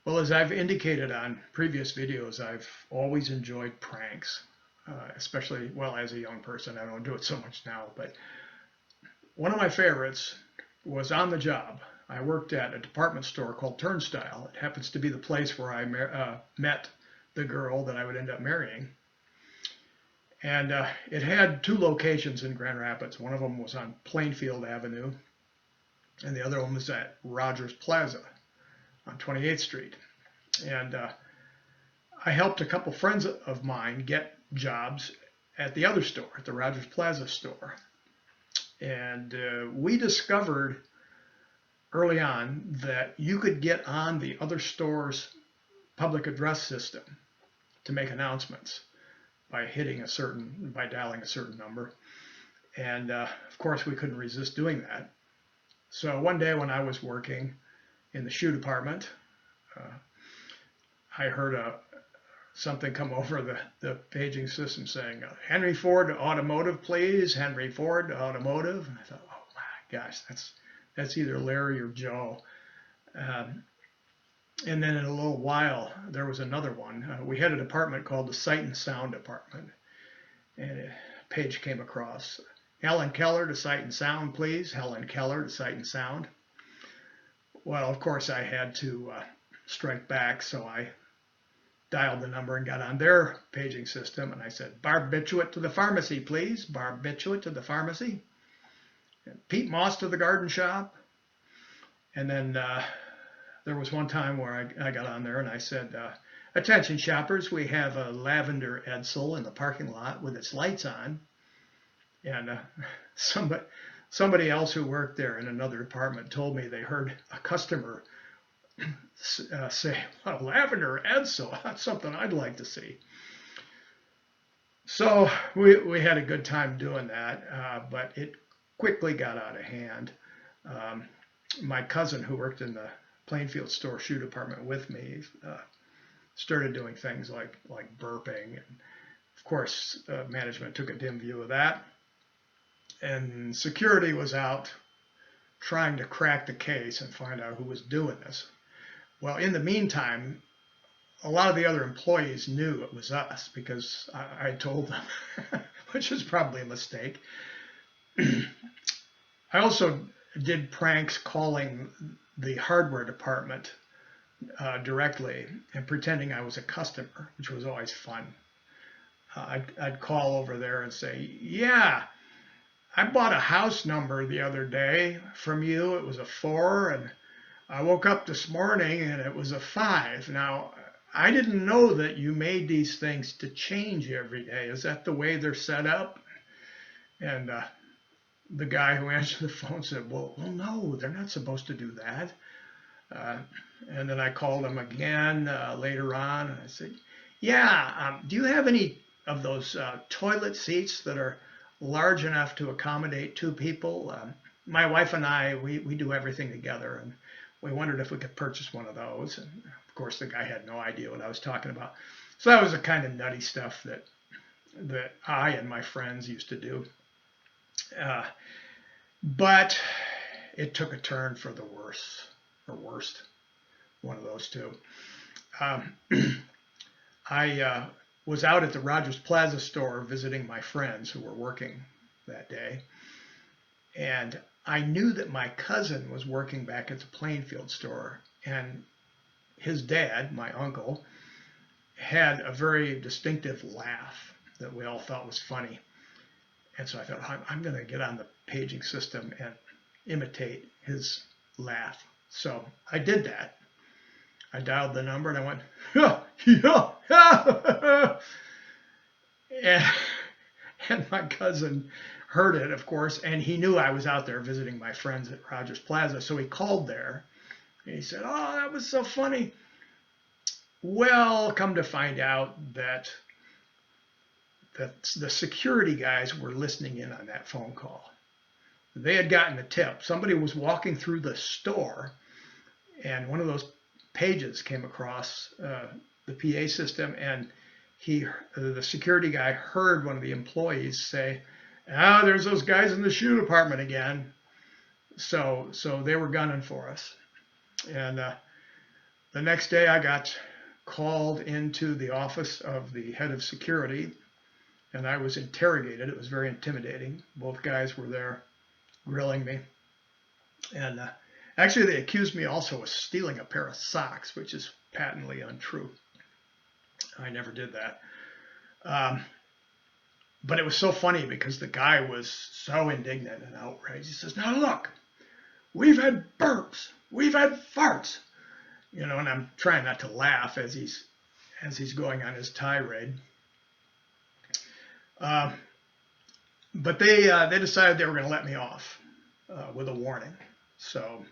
Well, as I've indicated on previous videos, I've always enjoyed pranks, especially, well, as a young person. I don't do it so much now, but one of my favorites was on the job. I worked at a department store called Turnstile. It happens to be the place where I met the girl that I would end up marrying. And it had two locations in Grand Rapids. One of them was on Plainfield Avenue, and the other one was at Rogers Plaza on 28th Street. And I helped a couple friends of mine get jobs at the other store, at the Rogers Plaza store. And we discovered early on that you could get on the other store's public address system to make announcements by dialing a certain number. And of course, we couldn't resist doing that. So one day when I was working in the shoe department, uh, I heard something come over the paging system saying, Henry Ford Automotive, please. Henry Ford Automotive. And I thought, oh my gosh, that's either Larry or Joe. Um, and then in a little while, there was another one. We had a department called the Sight and Sound Department. And a page came across. Helen Keller to Sight and Sound, please. Helen Keller to Sight and Sound. Well, of course, I had to strike back, so I dialed the number and got on their paging system, and I said, barbiturate to the pharmacy, please. Barbiturate to the pharmacy. And Pete Moss to the garden shop. And then there was one time where I got on there and I said, attention shoppers, we have a lavender Edsel in the parking lot with its lights on. And somebody else who worked there in another department told me they heard a customer say, well, lavender Edsel, that's something I'd like to see. So we had a good time doing that, but it quickly got out of hand. My cousin who worked in the Plainfield store shoe department with me started doing things like burping. And of course, management took a dim view of that. And security was out trying to crack the case and find out who was doing this. Well, in the meantime, a lot of the other employees knew it was us because I told them, which is probably a mistake. I also did pranks calling the hardware department directly and pretending I was a customer, which was always fun. I'd call over there and say, yeah, I bought a house number the other day from you. It was a 4, and I woke up this morning and it was a 5. Now, I didn't know that you made these things to change every day. Is that the way they're set up? And the guy who answered the phone said, well, no, they're not supposed to do that. And then I called him again later on, and I said, yeah, do you have any of those toilet seats that are large enough to accommodate 2 people? My wife and I, we do everything together, and we wondered if we could purchase one of those. And of course, the guy had no idea what I was talking about. So that was the kind of nutty stuff that I and my friends used to do. But it took a turn for the worse, or worst, one of those two. I was out at the Rogers Plaza store visiting my friends who were working that day. And I knew that my cousin was working back at the Plainfield store. And his dad, my uncle, had a very distinctive laugh that we all thought was funny. And so I thought, I'm going to get on the paging system and imitate his laugh. So I did that. I dialed the number and I went, yeah, yeah, and my cousin heard it, of course, and he knew I was out there visiting my friends at Rogers Plaza. So he called there and he said, oh, that was so funny. Well, come to find out that the security guys were listening in on that phone call. They had gotten a tip. Somebody was walking through the store, and one of those pages came across the PA system, and the security guy heard one of the employees say, there's those guys in the shoe department again. So they were gunning for us. And The next day I got called into the office of the head of security and I was interrogated. It was very intimidating. Both guys were there grilling me. And actually, they accused me also of stealing a pair of socks, which is patently untrue. I never did that. Um, but it was so funny because the guy was so indignant and outraged. He says, "Now look, we've had burps, we've had farts," and I'm trying not to laugh as he's going on his tirade. Uh, but they decided they were going to let me off with a warning. So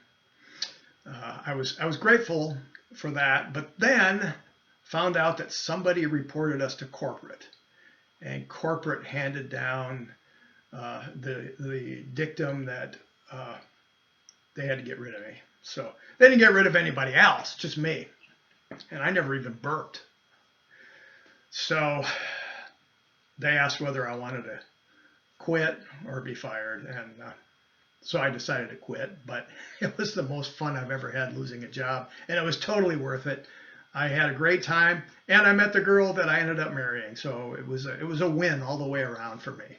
I was grateful for that, but then found out that somebody reported us to corporate, and corporate handed down the dictum that they had to get rid of me. So they didn't get rid of anybody else, just me, and I never even burped. So they asked whether I wanted to quit or be fired, and so I decided to quit, but it was the most fun I've ever had losing a job, and it was totally worth it. I had a great time, and I met the girl that I ended up marrying, so it was a win all the way around for me.